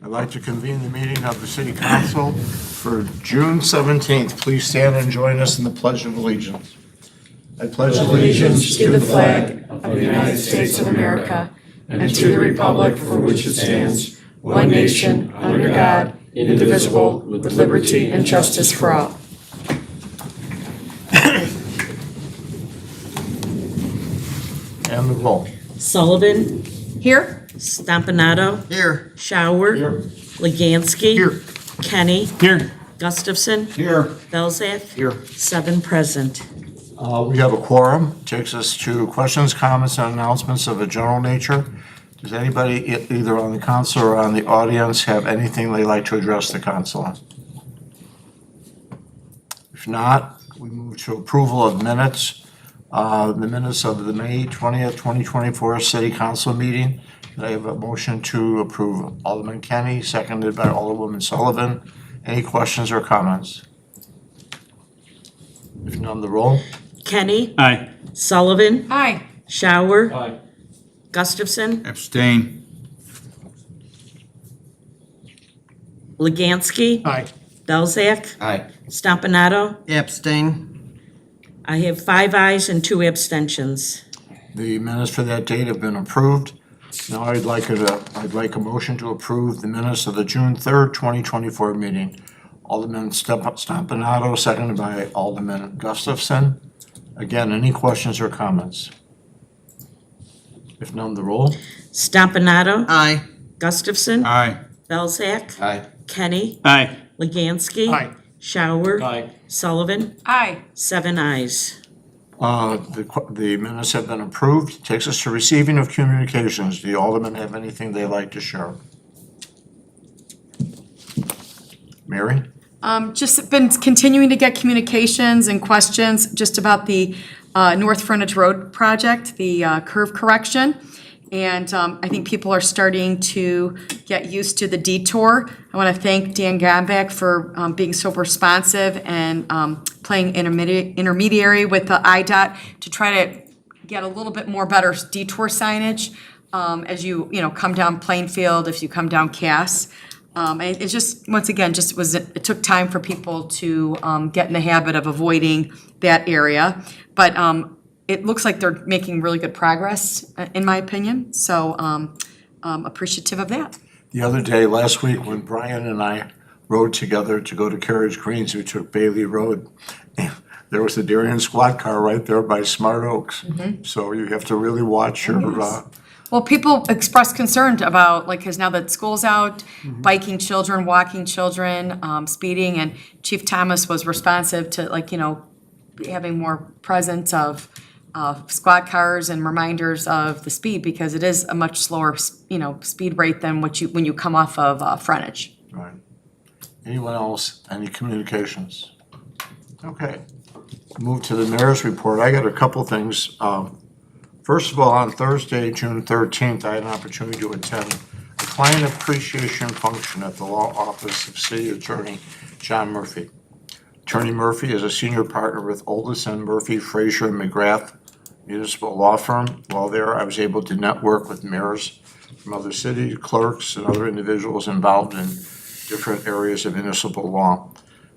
I'd like to convene the meeting of the City Council for June 17th. Please stand and join us in the Pledge of Allegiance. I pledge allegiance to the flag of the United States of America and to the republic for which it stands, one nation, under God, indivisible, with liberty and justice for all. And the roll. Sullivan, Here? Stompanato, Here. Shower, Here. Legansky, Here. Kenny, Here. Gustafson, Here. Belzak, Here. 7 present. We have a quorum. Takes us to questions, comments, and announcements of a general nature. Does anybody, either on the council or on the audience, have anything they'd like to address the council on? If not, we move to approval of minutes. The minutes of the May 20th, 2024 City Council meeting. I have a motion to approve. Alderman Kenny, seconded by Alderwoman Sullivan. Any questions or comments? If none, the roll. Kenny, Aye. Sullivan, Aye. Shower, Aye. Gustafson, Abstain. Legansky, Aye. Belzak, Aye. Stompanato. Abstain. I have 5 ayes and 2 abstentions. The minutes for that date have been approved. Now I'd like a motion to approve the minutes of the June 3rd, 2024 meeting. Alderman Stompanato, seconded by Alderman Gustafson. Again, any questions or comments? If none, the roll. Stompanato, Aye. Gustafson, Aye. Belzak, Aye. Kenny, Aye. Legansky, Aye. Shower, Aye. Sullivan, Aye. 7 ayes. The minutes have been approved. Takes us to receiving of communications. Do the aldermen have anything they'd like to share? Mary? Just been continuing to get communications and questions just about the North Frontage Road project, the curve correction. And I think people are starting to get used to the detour. I want to thank Dan Gombeck for being so responsive and playing intermediary with the IDOT to try to get a little bit more better detour signage as you come down Plainfield, if you come down Cass. And it just, once again, it took time for people to get in the habit of avoiding that area. But it looks like they're making really good progress, in my opinion. So appreciative of that. The other day, last week, when Brian and I rode together to go to Carriage Greens, we took Bailey Road. There was a Darien squad car right there by Smart Oaks. So you have to really watch your, Well, people expressed concern about, because now that school's out, biking children, walking children, speeding, and Chief Thomas was responsive to, having more presence of squad cars and reminders of the speed, because it is a much slower, speed rate than when you come off of frontage. right. Anyone else, any communications? Okay. Move to the mayor's report. I got a couple things. First of all, on Thursday, June 13th, I had an opportunity to attend a client appreciation function at the law office of City Attorney John Murphy. Attorney Murphy is a senior partner with Oldison, Murphy, Frazier, and McGrath Municipal Law Firm. While there, I was able to network with mayors from other cities, clerks, and other individuals involved in different areas of municipal law.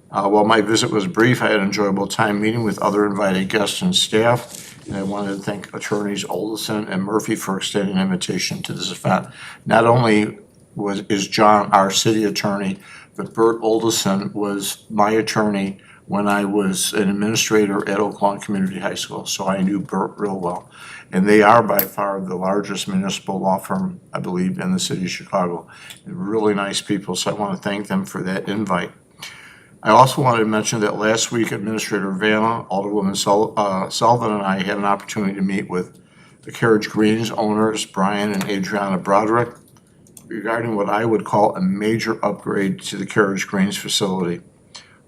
While my visit was brief, I had an enjoyable time meeting with other invited guests and staff. And I wanted to thank attorneys Oldison and Murphy for extending an invitation to this event. Not only is John our city attorney, but Bert Oldison was my attorney when I was an administrator at Oak Lawn Community High School. So I knew Bert real well. And they are by far the largest municipal law firm, I believe, in the city of Chicago. And really nice people, so I want to thank them for that invite. I also wanted to mention that last week, Administrator Vanna, Alderwoman Sullivan, and I had an opportunity to meet with the Carriage Greens owners, Brian and Adriana Broderick, regarding what I would call a major upgrade to the Carriage Greens facility.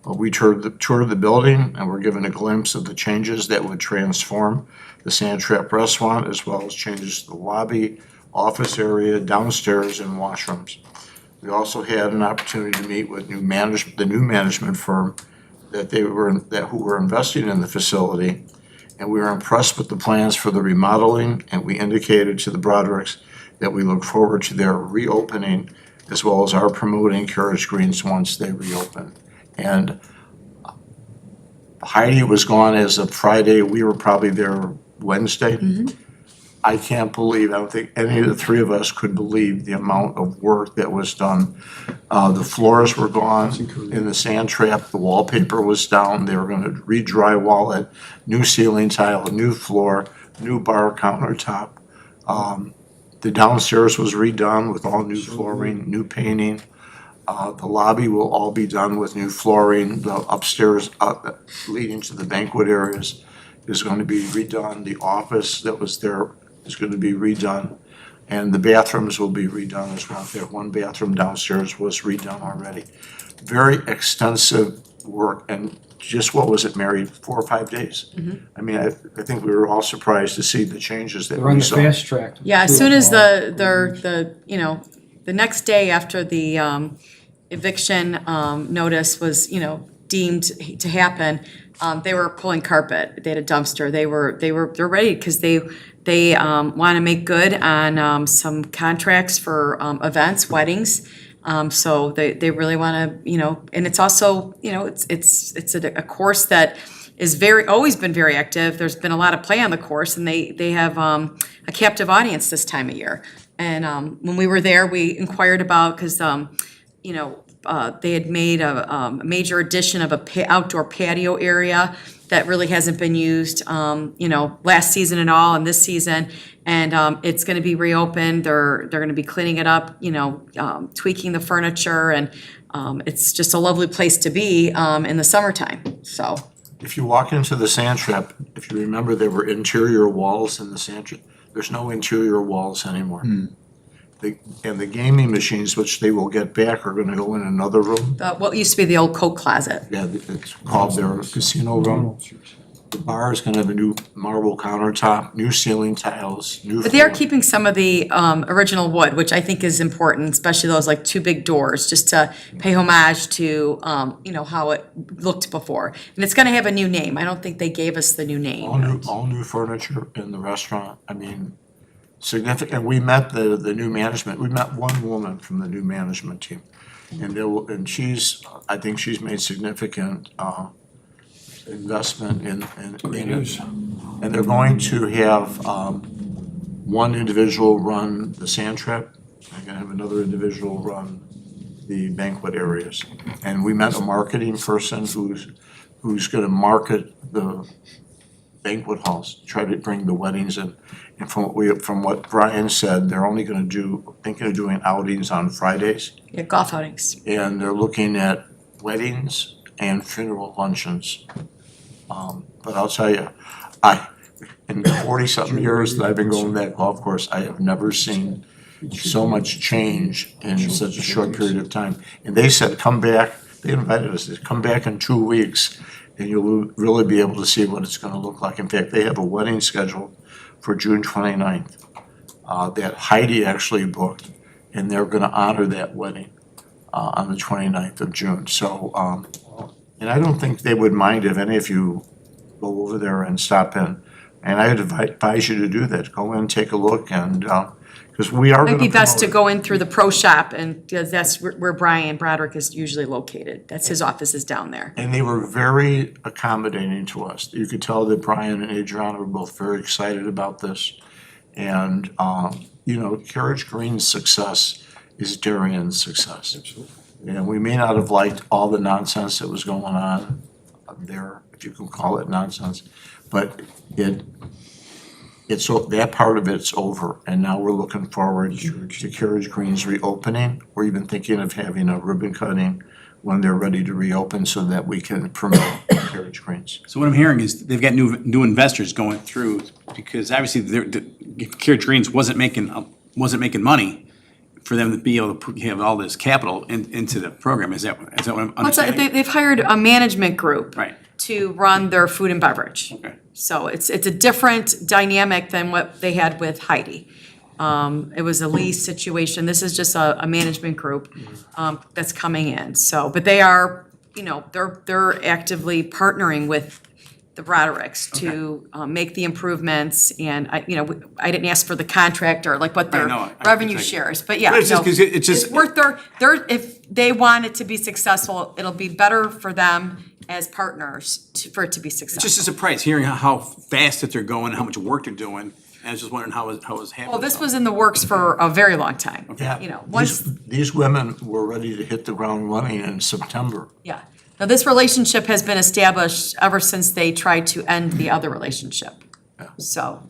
We toured the building and were given a glimpse of the changes that would transform the Sand Trap restaurant, as well as changes to the lobby, office area, downstairs, and washrooms. We also had an opportunity to meet with the new management firm who were investing in the facility, and we were impressed with the plans for the remodeling, and we indicated to the Brodericks that we look forward to their reopening as well as our promoting Carriage Greens once they reopen. And Heidi was gone as of Friday. We were probably there Wednesday. I can't believe, I don't think any of the three of us could believe the amount of work that was done. The floors were gone in the sand trap, the wallpaper was down, they were gonna re-drywall it, new ceiling tile, new floor, new bar countertop. The downstairs was redone with all new flooring, new painting. The lobby will all be done with new flooring, the upstairs leading to the banquet areas is going to be redone, the office that was there is going to be redone, and the bathrooms will be redone as well. There, one bathroom downstairs was redone already. Very extensive work, and just what was it, Mary, 4 or 5 days? I mean, I think we were all surprised to see the changes that They're on we the saw. fast track. Yeah, as soon as the the next day after the eviction notice was, deemed to happen, they were pulling carpet. They had a dumpster. They're ready because they want to make good on some contracts for events, weddings. So they really want to, and it's also, it's a course that is always been very active. There's been a lot of play on the course, and they have a captive audience this time of year. And when we were there, we inquired about, because they had made a major addition of a outdoor patio area that really hasn't been used, last season at all and this season. And it's gonna be reopened. They're gonna be cleaning it up, tweaking the furniture, and it's just a lovely place to be in the summertime, so. If you walk into the sand trap, if you remember, there were interior walls in the sand trap. There's no interior walls anymore. And the gaming machines, which they will get back, are gonna go in another room. What used to be the old Coke closet. Yeah, it's called their casino room. The bar is gonna have a new marble countertop, new ceiling tiles, new. But they are floor. keeping some of the original wood, which I think is important, especially those like 2 big doors, just to pay homage to, how it looked before. And it's gonna have a new name. I don't think they gave us the new name. All new furniture in the restaurant. I mean, significant. We met the new management. We met one woman from the new management team. And I think she's made significant investment in it. And they're going to have one individual run the sand trap. They're gonna have another individual run the banquet areas. And we met a marketing person who's gonna market the banquet halls, try to bring the weddings in. And from what Brian said, they're only gonna thinking of doing outings on Fridays. Yeah, golf outings. And they're looking at weddings and funeral luncheons. But I'll tell you, in 40-something years that I've been going to that golf course, I have never seen so much change in such a short period of time. And they said, come back, they invited us to come back in 2 weeks, and you'll really be able to see what it's gonna look like. In fact, they have a wedding scheduled for June 29th that Heidi actually booked, and they're gonna honor that wedding on the 29th of June. So, and I don't think they would mind if any of you go over there and stop in. And I would advise you to do that, go in, take a look, and, because we are gonna Might be best to promote go in through the pro shop, and because that's where Brian Broderick is usually located. That's his office is down there. And they were very accommodating to us. You could tell that Brian and Adriana were both very excited about this. And, Carriage Green's success is Darien's success. And we may not have liked all the nonsense that was going on there, if you can call it nonsense, but that part of it's over, and now we're looking forward to Carriage Green's reopening. We're even thinking of having a ribbon cutting when they're ready to reopen so that we can promote Carriage Greens. So what I'm hearing is they've got new investors going through, because obviously Carriage Greens wasn't making money for them to be able to have all this capital into the program. Is that what I'm understanding? They've hired a management group. Right. To run their food and beverage. Okay. So it's a different dynamic than what they had with Heidi. It was a lease situation. This is just a management group that's coming in. So, but they are, they're actively partnering with the Brodericks to make the improvements, and I didn't ask for the contractor, like what their know. revenue It's like- shares, but yeah. But it's just no, 'cause it's just- worth if they want it to be successful, it'll be better for them as partners for it to be successful. Just a surprise, hearing how fast that they're going, how much work they're doing, and I was just wondering how it was happening. Well, this was in the works for a very long time. Yeah. Once. These women were ready to hit the ground running in September. Yeah. Now, this relationship has been established ever since they tried to end the other relationship. So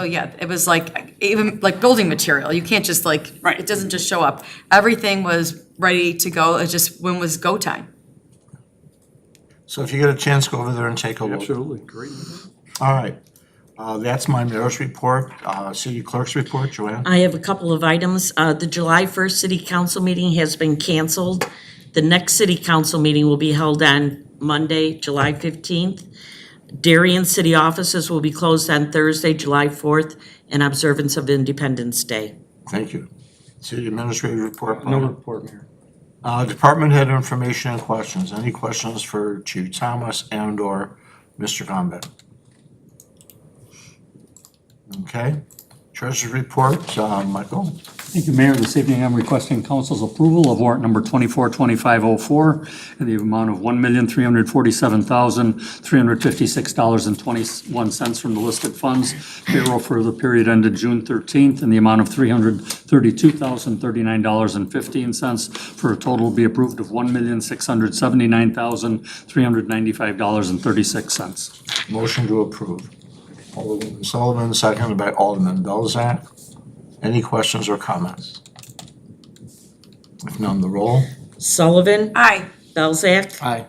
yeah, it was like, even like building material. You can't just like, Right. it doesn't just show up. Everything was ready to go. It's just when was go time. So if you get a chance, go over there and take a look. Absolutely, great. All right. That's my mayor's report. City clerk's report, Joanne? I have a couple of items. The July 1st city council meeting has been canceled. The next city council meeting will be held on Monday, July 15th. Darien city offices will be closed on Thursday, July 4th, in observance of Independence Day. Thank you. City administrator report. No Brian? report, Mayor. Department head information and questions. Any questions for Chief Thomas and/or Mr. Convent? Okay. Treasurer's report, Michael? Thank you, Mayor. This evening, I'm requesting council's approval of warrant number 242504 in the amount of $1,347,356.21 from the listed funds. Payroll for the period ended June 13th in the amount of $332,039.15 for a total to be approved of $1,679,395.36. Motion to approve. Alderman Sullivan, seconded by Alderman Belzak. Any questions or comments? If none, the roll. Sullivan, Aye. Belzak, Aye.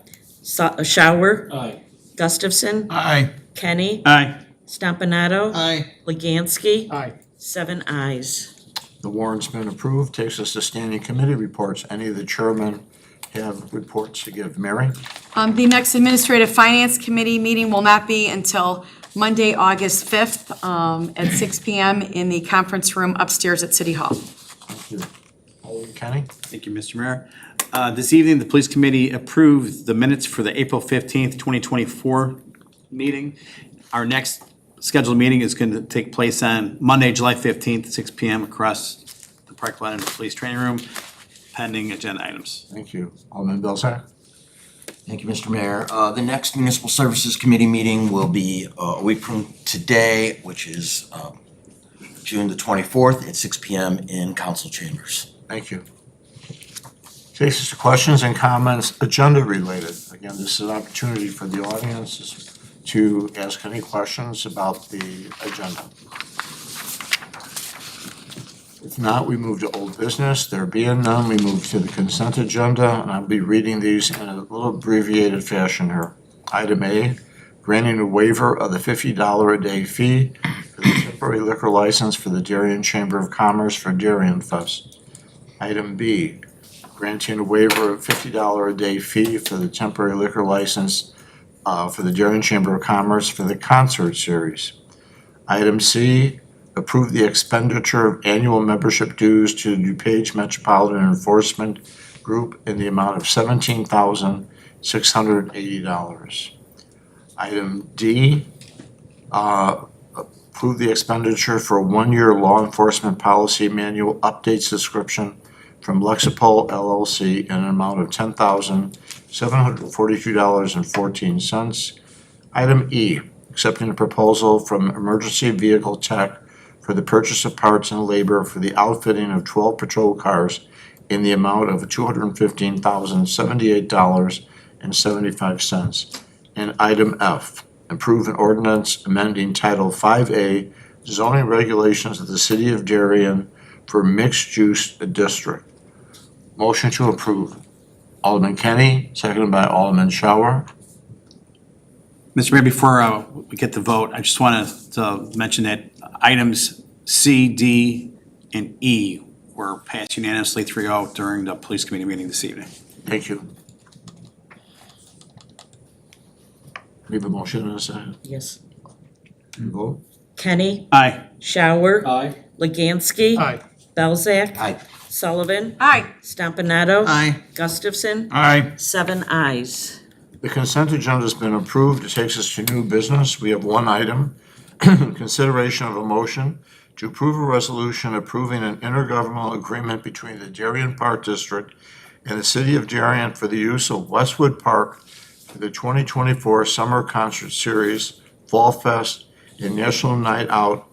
Shower, Aye. Gustafson, Aye. Kenny, Aye. Stompanato, Aye. Legansky, Aye. 7 ayes. The warrant's been approved. Takes us to standing committee reports. Any of the chairmen have reports to give? Mary? The next Administrative Finance Committee meeting will not be until Monday, August 5th, at 6 PM in the conference room upstairs at City Hall. Thank you. Alderman Kenny? Thank you, Mr. Mayor. This evening, the police committee approved the minutes for the April 15th, 2024 meeting. Our next scheduled meeting is going to take place on Monday, July 15th, 6 PM across the park lot in the police training room, pending agenda items. Thank you. Alderman Belzak? Thank you, Mr. Mayor. The next Municipal Services Committee meeting will be a week from today, which is June the 24th at 6 PM in council chambers. Thank you. Takes us to questions and comments, agenda related. Again, this is an opportunity for the audience to ask any questions about the agenda. If not, we move to old business. There being none, we move to the consent agenda, and I'll be reading these in a little abbreviated fashion here. Item A, granting a waiver of the $50 a day fee for the temporary liquor license for the Darien Chamber of Commerce for Darien Fest. Item B, granting a waiver of $50 a day fee for the temporary liquor license for the Darien Chamber of Commerce for the concert series. Item C, approve the expenditure of annual membership dues to the DuPage Metropolitan Enforcement Group in the amount of $17,680. Item D, approve the expenditure for a one-year law enforcement policy manual update subscription from Lexipol LLC in an amount of $10,742.14. Item E, accepting a proposal from Emergency Vehicle Tech for the purchase of parts and labor for the outfitting of 12 patrol cars in the amount of $215,078.75. And item F, approve an ordinance amending Title 5A zoning regulations of the City of Darien for mixed-use district. Motion to approve. Alderman Kenny, seconded by Alderman Shower. Mr. Mayor, before we get the vote, I just want to mention that items C, D, and E were passed unanimously 3-0 during the police committee meeting this evening. Thank you. We have a motion and a second. Yes. Vote. Kenny, Aye. Shower, Aye. Legansky, Aye. Belzak, Aye. Sullivan, Aye. Stompanato, Aye. Gustafson, Aye. 7 ayes. The consent agenda has been approved. It takes us to new business. We have one item. Consideration of a motion to approve a resolution approving an intergovernmental agreement between the Darien Park District and the City of Darien for the use of Westwood Park for the 2024 Summer Concert Series, Fall Fest, and National Night Out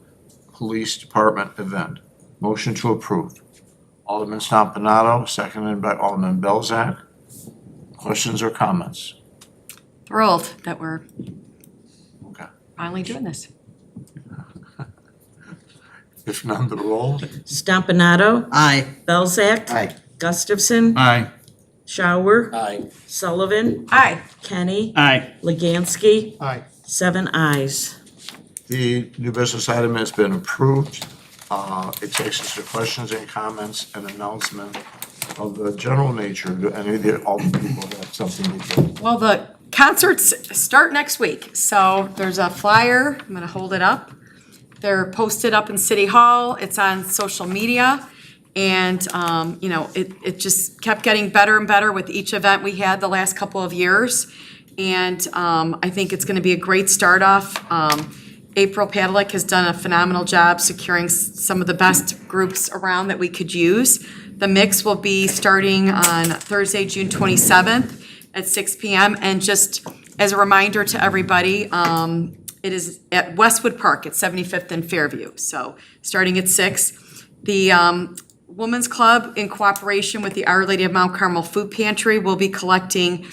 Police Department event. Motion to approve. Alderman Stompanato, seconded by Alderman Belzak. Questions or comments? Thrilled that we're Okay. finally doing this. If none, the roll. Stompanato, Aye. Belzak. Aye. Gustafson. Aye. Shower. Aye. Sullivan. Aye. Kenny. Aye. Legansky. Aye. 7 ayes. The new business item has been approved. It takes us to questions and comments and announcement of the general nature. Do any of the all the people have something to do? Well, the concerts start next week, so there's a flyer. I'm gonna hold it up. They're posted up in City Hall. It's on social media. And, it just kept getting better and better with each event we had the last couple of years. And I think it's gonna be a great start off. April Pavlik has done a phenomenal job securing some of the best groups around that we could use. The mix will be starting on Thursday, June 27th at 6 p.m. And just as a reminder to everybody, it is at Westwood Park at 75th and Fairview, so starting at 6. The Women's Club, in cooperation with the Our Lady of Mount Carmel Food Pantry, will be collecting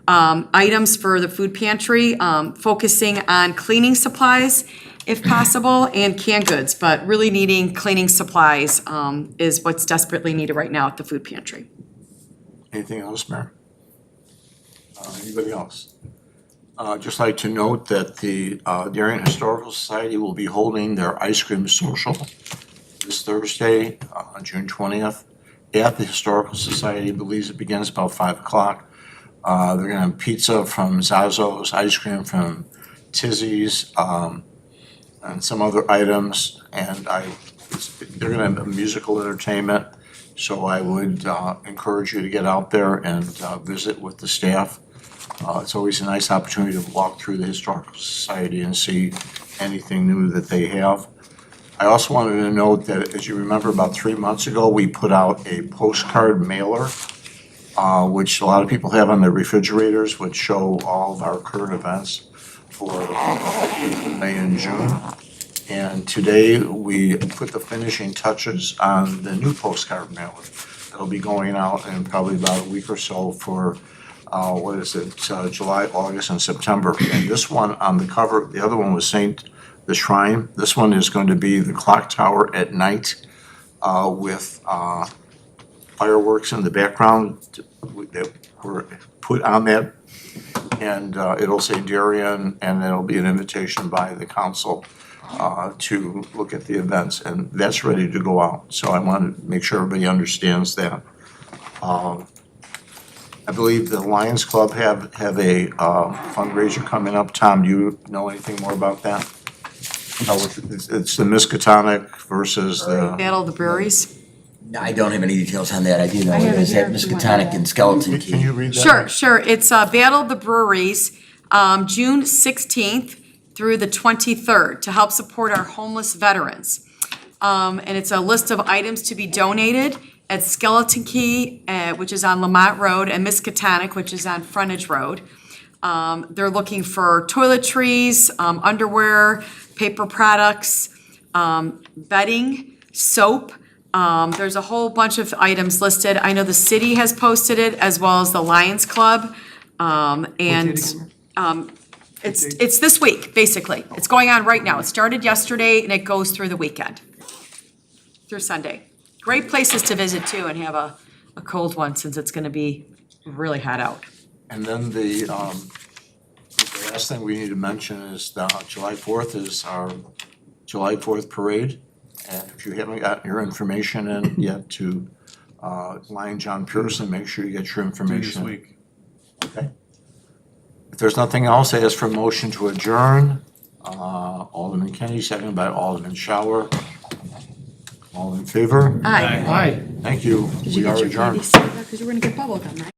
items for the food pantry, focusing on cleaning supplies, if possible, and canned goods, but really needing cleaning supplies is what's desperately needed right now at the food pantry. Anything else, Mayor? Anybody else? Just like to note that the Darien Historical Society will be holding their ice cream social this Thursday, on June 20th, at the Historical Society. Believes it begins about 5 o'clock. They're gonna have pizza from Zazzo's, ice cream from Tizzy's, and some other items. And they're gonna have a musical entertainment. So I would encourage you to get out there and visit with the staff. It's always a nice opportunity to walk through the Historical Society and see anything new that they have. I also wanted to note that, as you remember, about 3 months ago, we put out a postcard mailer, which a lot of people have on their refrigerators, which show all of our current events for May and June. And today, we put the finishing touches on the new postcard mailer. It'll be going out in probably about a week or so for July, August, and September. And this one on the cover, the other one was the Shrine. This one is going to be the clock tower at night with fireworks in the background that were put on that. And it'll say Darien, and it'll be an invitation by the council to look at the events. And that's ready to go out. So I want to make sure everybody understands that. I believe the Lions Club have a fundraiser coming up. Tom, do you know anything more about that? It's the Miskatonic versus the, Battle of the Breweries. I don't have any details on that. I do know I it have it is here at if you want Miskatonic that. and Skeleton can you Key. read that? Sure. It's Battle of the Breweries, June 16th through the 23rd to help support our homeless veterans. And it's a list of items to be donated at Skeleton Key, which is on Lamont Road, and Miskatonic, which is on Frontage Road. They're looking for toiletries, underwear, paper products, bedding, soap. There's a whole bunch of items listed. I know the city has posted it as well as the Lions Club. It's this week, basically. It's going on right now. It started yesterday and it goes through the weekend, through Sunday. Great places to visit too and have a cold one since it's gonna be really hot out. And then the last thing we need to mention is July 4th is our July 4th parade. And if you haven't got your information in yet to Lion John Pearson, make sure you get your This information. week. Okay. If there's nothing else, I ask for a motion to adjourn. Alderman Kenny, seconded by Alderman Shower. All in favor? Aye. Thank you. Did you We are get your adjourned. candy? Because you were gonna get bubble gum, right?